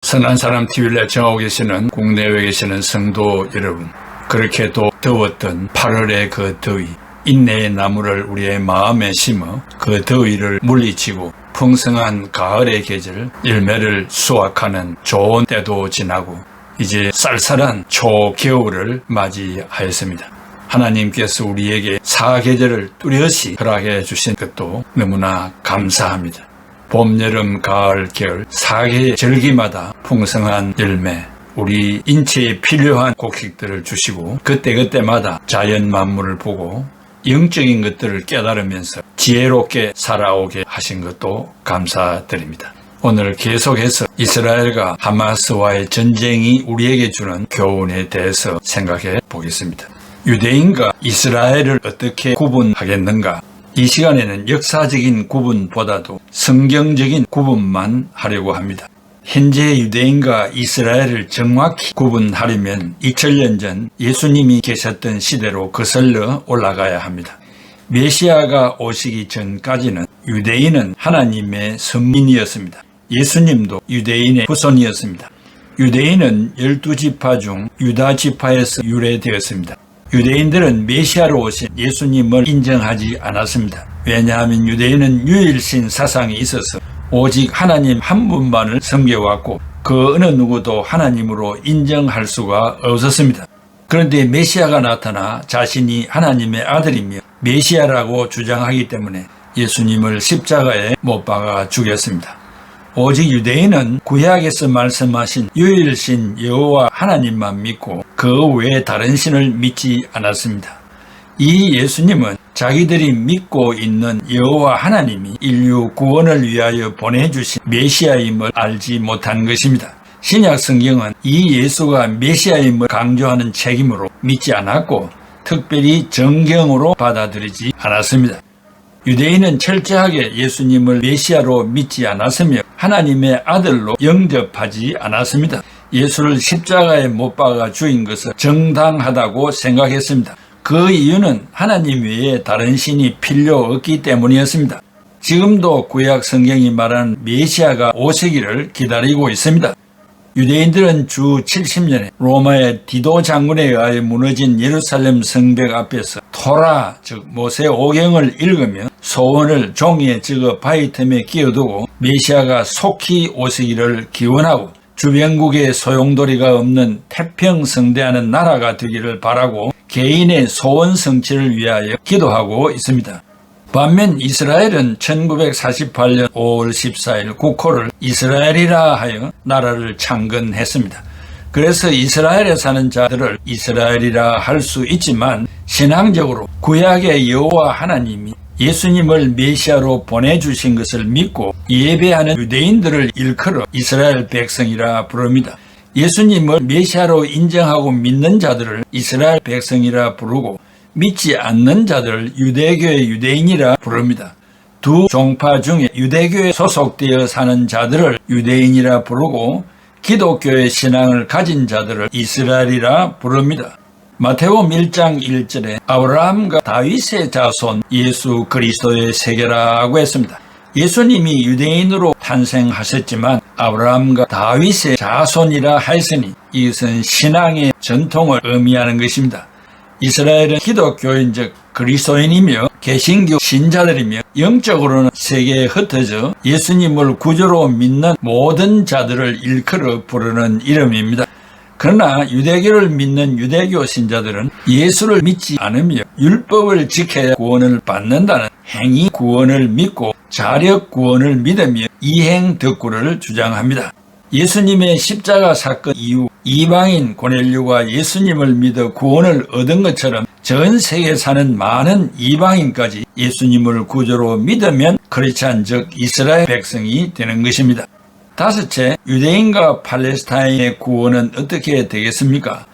선한 사람 TV를 애청하고 계시는 국내외에 계시는 성도 여러분, 그렇게도 더웠던 8월의 그 더위, 인내의 나무를 우리의 마음에 심어 그 더위를 물리치고 풍성한 가을의 계절, 열매를 수확하는 좋은 때도 지나고 이제 쌀쌀한 초겨울을 맞이하였습니다. 하나님께서 우리에게 사계절을 뚜렷이 허락해 주신 것도 너무나 감사합니다. 봄, 여름, 가을, 겨울 4개의 절기마다 풍성한 열매, 우리 인체에 필요한 곡식들을 주시고 그때그때마다 자연 만물을 보고 영적인 것들을 깨달으면서 지혜롭게 살아오게 하신 것도 감사드립니다. 오늘 계속해서 이스라엘과 하마스와의 전쟁이 우리에게 주는 교훈에 대해서 생각해 보겠습니다. 유대인과 이스라엘을 어떻게 구분하겠는가? 이 시간에는 역사적인 구분보다도 성경적인 구분만 하려고 합니다. 현재 유대인과 이스라엘을 정확히 구분하려면 2000년 전 예수님이 계셨던 시대로 거슬러 올라가야 합니다. 메시아가 오시기 전까지는 유대인은 하나님의 선민이었습니다. 예수님도 유대인의 후손이었습니다. 유대인은 12지파 중 유다 지파에서 유래되었습니다. 유대인들은 메시아로 오신 예수님을 인정하지 않았습니다. 왜냐하면 유대인은 유일신 사상이 있어서 오직 하나님 한 분만을 섬겨왔고 그 어느 누구도 하나님으로 인정할 수가 없었습니다. 그런데 메시아가 나타나 자신이 하나님의 아들이며 메시아라고 주장하기 때문에 예수님을 십자가에 못 박아 죽였습니다. 오직 유대인은 구약에서 말씀하신 유일신 여호와 하나님만 믿고 그 외에 다른 신을 믿지 않았습니다. 이 예수님은 자기들이 믿고 있는 여호와 하나님이 인류 구원을 위하여 보내주신 메시아임을 알지 못한 것입니다. 신약 성경은 이 예수가 메시아임을 강조하는 책임으로 믿지 않았고 특별히 정경으로 받아들이지 않았습니다. 유대인은 철저하게 예수님을 메시아로 믿지 않았으며 하나님의 아들로 영접하지 않았습니다. 예수를 십자가에 못 박아 죽인 것은 정당하다고 생각했습니다. 그 이유는 하나님 외에 다른 신이 필요 없기 때문이었습니다. 지금도 구약 성경이 말하는 메시아가 오시기를 기다리고 있습니다. 유대인들은 주 70년에 로마의 디도 장군에 의하여 무너진 예루살렘 성벽 앞에서 토라, 즉 모세 오경을 읽으며 소원을 종이에 적어 바위 틈에 끼워두고 메시아가 속히 오시기를 기원하고 주변국에 소용돌이가 없는 태평성대하는 나라가 되기를 바라고 개인의 소원 성취를 위하여 기도하고 있습니다. 반면 이스라엘은 1948년 5월 14일 국호를 이스라엘이라 하여 나라를 창건했습니다. 그래서 이스라엘에 사는 자들을 이스라엘이라 할 수 있지만 신앙적으로 구약의 여호와 하나님이 예수님을 메시아로 보내주신 것을 믿고 예배하는 유대인들을 일컬어 이스라엘 백성이라 부릅니다. 예수님을 메시아로 인정하고 믿는 자들을 이스라엘 백성이라 부르고 믿지 않는 자들을 유대교의 유대인이라 부릅니다. 두 종파 중에 유대교에 소속되어 사는 자들을 유대인이라 부르고 기독교의 신앙을 가진 자들을 이스라엘이라 부릅니다. 마태복음 1장 1절에 아브라함과 다윗의 자손 예수 그리스도의 세계라고 했습니다. 예수님이 유대인으로 탄생하셨지만 아브라함과 다윗의 자손이라 하였으니 이것은 신앙의 전통을 의미하는 것입니다. 이스라엘은 기독교인적 그리스도인이며 개신교 신자들이며 영적으로는 세계에 흩어져 예수님을 구주로 믿는 모든 자들을 일컬어 부르는 이름입니다. 그러나 유대교를 믿는 유대교 신자들은 예수를 믿지 않으며 율법을 지켜야 구원을 받는다는 행위 구원을 믿고 자력 구원을 믿으며 이행 덕구를 주장합니다. 예수님의 십자가 사건 이후 이방인 고넬료가 예수님을 믿어 구원을 얻은 것처럼 전 세계에 사는 많은 이방인까지 예수님을 구주로 믿으면 크리스찬 즉 이스라엘 백성이 되는 것입니다. 다섯째, 유대인과 팔레스타인의 구원은 어떻게 되겠습니까?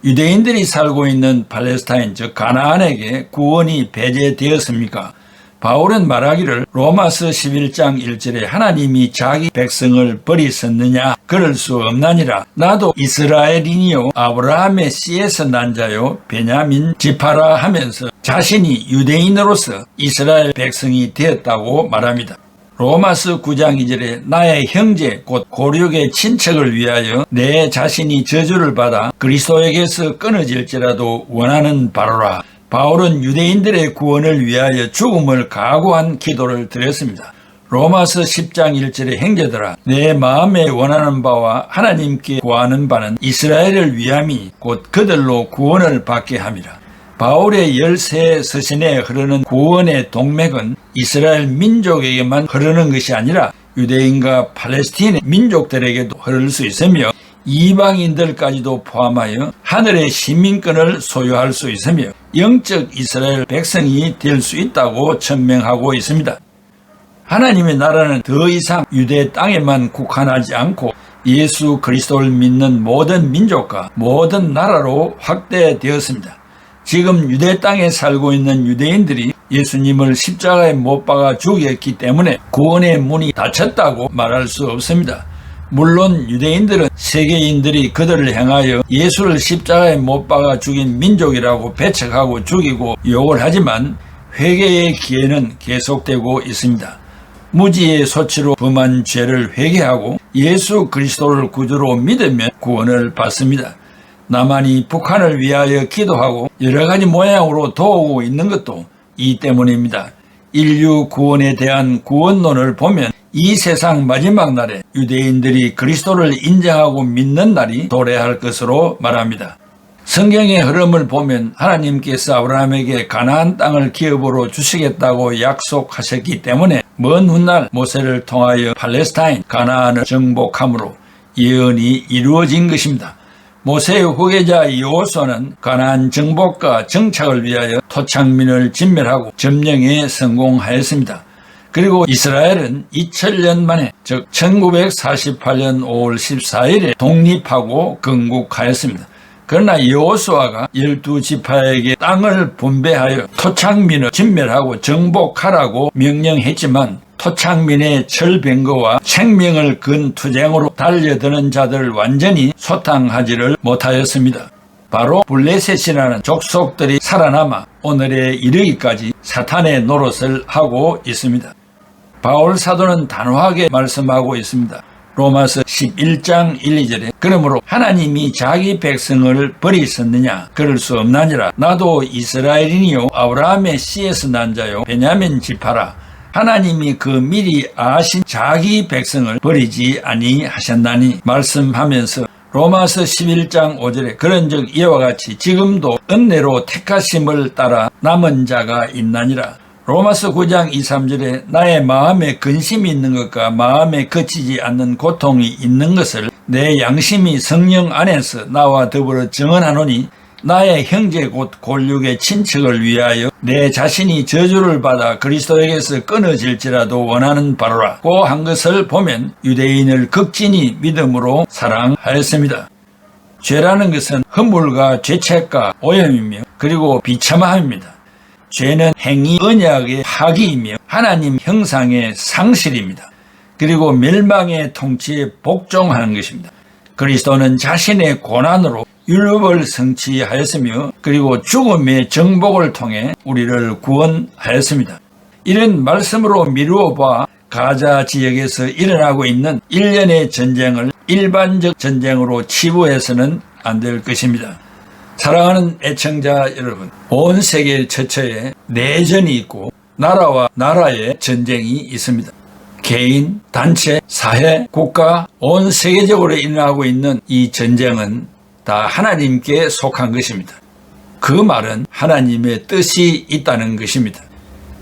유대인들이 살고 있는 팔레스타인 즉 가나안에게 구원이 배제되었습니까? 바울은 말하기를 로마서 11장 1절에 하나님이 자기 백성을 버리셨느냐? 그럴 수 없나니라. 나도 이스라엘인이요 아브라함의 씨에서 난 자요 베냐민 지파라 하면서 자신이 유대인으로서 이스라엘 백성이 되었다고 말합니다. 로마서 9장 2절에 나의 형제 곧 고륙의 친척을 위하여 내 자신이 저주를 받아 그리스도에게서 끊어질지라도 원하는 바로라. 바울은 유대인들의 구원을 위하여 죽음을 각오한 기도를 드렸습니다. 로마서 10장 1절에 형제들아 내 마음에 원하는 바와 하나님께 구하는 바는 이스라엘을 위함이 곧 그들로 구원을 받게 함이라. 바울의 13 서신에 흐르는 구원의 동맥은 이스라엘 민족에게만 흐르는 것이 아니라 유대인과 팔레스틴 민족들에게도 흐를 수 있으며 이방인들까지도 포함하여 하늘의 시민권을 소유할 수 있으며 영적 이스라엘 백성이 될 수 있다고 천명하고 있습니다. 하나님의 나라는 더 이상 유대 땅에만 국한하지 않고 예수 그리스도를 믿는 모든 민족과 모든 나라로 확대되었습니다. 지금 유대 땅에 살고 있는 유대인들이 예수님을 십자가에 못 박아 죽였기 때문에 구원의 문이 닫혔다고 말할 수 없습니다. 물론 유대인들은 세계인들이 그들을 향하여 예수를 십자가에 못 박아 죽인 민족이라고 배척하고 죽이고 욕을 하지만 회개의 기회는 계속되고 있습니다. 무지의 소치로 범한 죄를 회개하고 예수 그리스도를 구주로 믿으면 구원을 받습니다. 남한이 북한을 위하여 기도하고 여러 가지 모양으로 도우고 있는 것도 이 때문입니다. 인류 구원에 대한 구원론을 보면 이 세상 마지막 날에 유대인들이 그리스도를 인정하고 믿는 날이 도래할 것으로 말합니다. 성경의 흐름을 보면 하나님께서 아브라함에게 가나안 땅을 기업으로 주시겠다고 약속하셨기 때문에 먼 훗날 모세를 통하여 팔레스타인 가나안을 정복함으로 예언이 이루어진 것입니다. 모세의 후계자 여호수아는 가나안 정복과 정착을 위하여 토착민을 진멸하고 점령에 성공하였습니다. 그리고 이스라엘은 2000년 만에 즉 1948년 5월 14일에 독립하고 건국하였습니다. 그러나 여호수아가 12지파에게 땅을 분배하여 토착민을 진멸하고 정복하라고 명령했지만 토착민의 철병거와 생명을 건 투쟁으로 달려드는 자들을 완전히 소탕하지를 못하였습니다. 바로 블레셋이라는 족속들이 살아남아 오늘에 이르기까지 사탄의 노릇을 하고 있습니다. 바울 사도는 단호하게 말씀하고 있습니다. 로마서 11장 1, 2절에 그러므로 하나님이 자기 백성을 버리셨느냐 그럴 수 없나니라. 나도 이스라엘인이요 아브라함의 씨에서 난 자요 베냐민 지파라. 하나님이 그 미리 아신 자기 백성을 버리지 아니하셨나니 말씀하면서 로마서 11장 5절에 그런즉 이와 같이 지금도 은혜로 택하심을 따라 남은 자가 있나니라. 로마서 9장 2, 3절에 나의 마음에 근심이 있는 것과 마음에 그치지 않는 고통이 있는 것을 내 양심이 성령 안에서 나와 더불어 증언하노니 나의 형제 곧 골육의 친척을 위하여 내 자신이 저주를 받아 그리스도에게서 끊어질지라도 원하는 바로라고 한 것을 보면 유대인을 극진히 믿음으로 사랑하였습니다. 죄라는 것은 허물과 죄책과 오염이며 그리고 비참함입니다. 죄는 행위 언약의 파기이며 하나님 형상의 상실입니다. 그리고 멸망의 통치에 복종하는 것입니다. 그리스도는 자신의 고난으로 율법을 성취하였으며 그리고 죽음의 정복을 통해 우리를 구원하였습니다. 이런 말씀으로 미루어 봐 가자 지역에서 일어나고 있는 일련의 전쟁을 일반적 전쟁으로 치부해서는 안 될 것입니다. 사랑하는 애청자 여러분, 온 세계 처처에 내전이 있고 나라와 나라의 전쟁이 있습니다. 개인, 단체, 사회, 국가, 온 세계적으로 일어나고 있는 이 전쟁은 다 하나님께 속한 것입니다. 그 말은 하나님의 뜻이 있다는 것입니다.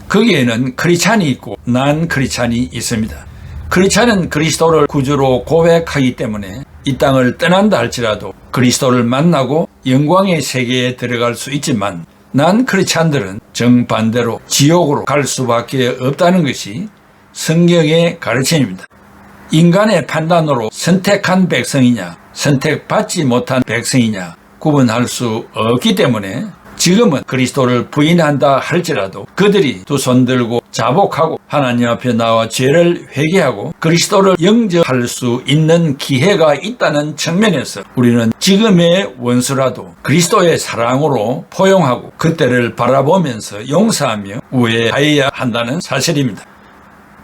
거기에는 크리스찬이 있고 난 크리스찬이 있습니다. 크리스찬은 그리스도를 구주로 고백하기 때문에 이 땅을 떠난다 할지라도 그리스도를 만나고 영광의 세계에 들어갈 수 있지만 난 크리스찬들은 정반대로 지옥으로 갈 수밖에 없다는 것이 성경의 가르침입니다. 인간의 판단으로 선택한 백성이냐 선택받지 못한 백성이냐 구분할 수 없기 때문에 지금은 그리스도를 부인한다 할지라도 그들이 두 손 들고 자복하고 하나님 앞에 나와 죄를 회개하고 그리스도를 영접할 수 있는 기회가 있다는 측면에서 우리는 지금의 원수라도 그리스도의 사랑으로 포용하고 그때를 바라보면서 용서하며 우애하여야 한다는 사실입니다.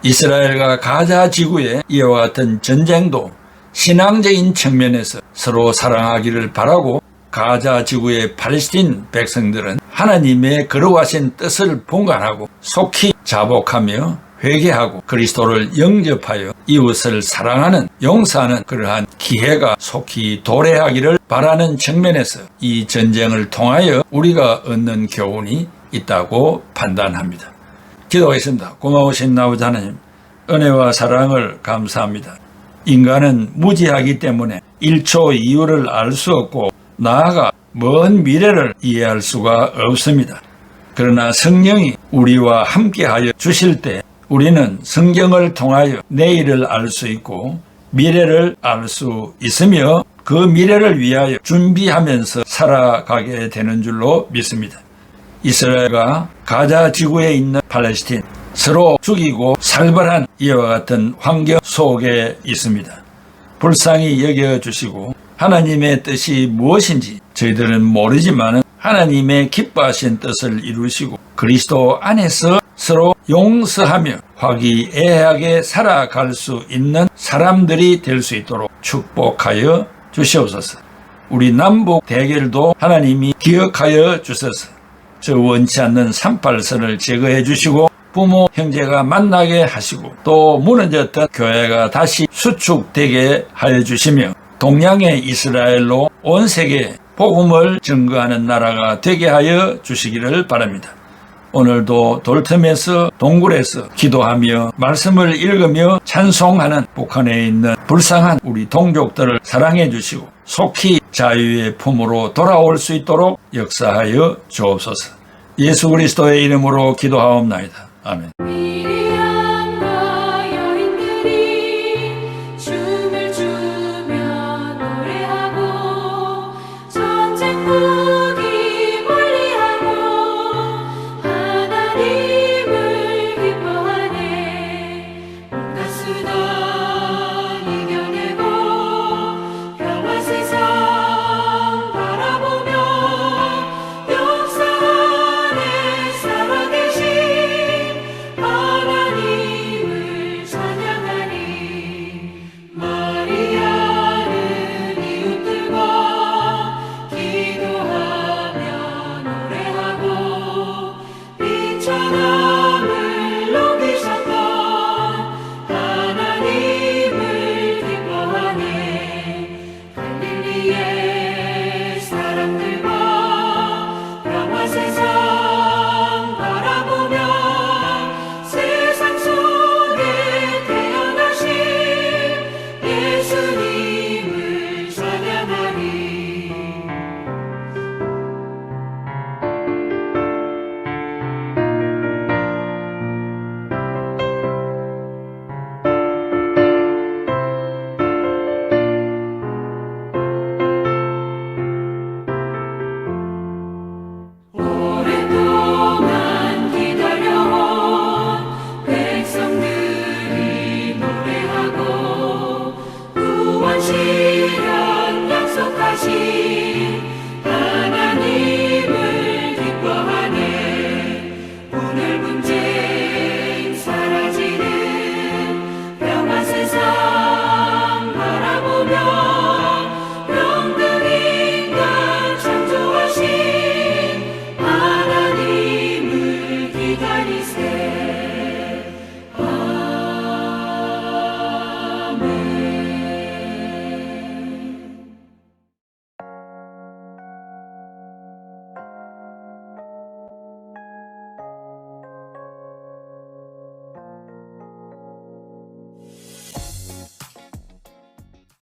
이스라엘과 가자 지구의 이와 같은 전쟁도 신앙적인 측면에서 서로 사랑하기를 바라고, 가자 지구의 팔레스틴 백성들은 하나님의 거룩하신 뜻을 분간하고 속히 자복하며 회개하고 그리스도를 영접하여 이웃을 사랑하는, 용서하는 그러한 기회가 속히 도래하기를 바라는 측면에서 이 전쟁을 통하여 우리가 얻는 교훈이 있다고 판단합니다. 기도하겠습니다. 고마우신 아버지 하나님, 은혜와 사랑을 감사합니다. 인간은 무지하기 때문에 1초 이유를 알 수 없고 나아가 먼 미래를 이해할 수가 없습니다. 그러나 성령이 우리와 함께하여 주실 때 우리는 성경을 통하여 내일을 알 수 있고 미래를 알 수 있으며 그 미래를 위하여 준비하면서 살아가게 되는 줄로 믿습니다. 이스라엘과 가자 지구에 있는 팔레스틴, 서로 죽이고 살벌한 이와 같은 환경 속에 있습니다. 불쌍히 여겨주시고 하나님의 뜻이 무엇인지 저희들은 모르지만 하나님의 기뻐하신 뜻을 이루시고 그리스도 안에서 서로 용서하며 화기애애하게 살아갈 수 있는 사람들이 될 수 있도록 축복하여 주시옵소서. 우리 남북 대결도 하나님이 기억하여 주셔서 저 원치 않는 38선을 제거해 주시고 부모 형제가 만나게 하시고 또 무너졌던 교회가 다시 수축되게 하여 주시며 동양의 이스라엘로 온 세계에 복음을 증거하는 나라가 되게 하여 주시기를 바랍니다. 오늘도 돌틈에서 동굴에서 기도하며 말씀을 읽으며 찬송하는 북한에 있는 불쌍한 우리 동족들을 사랑해 주시고 속히 자유의 품으로 돌아올 수 있도록 역사하여 주옵소서. 예수 그리스도의 이름으로 기도하옵나이다. 아멘. 시련 약속하신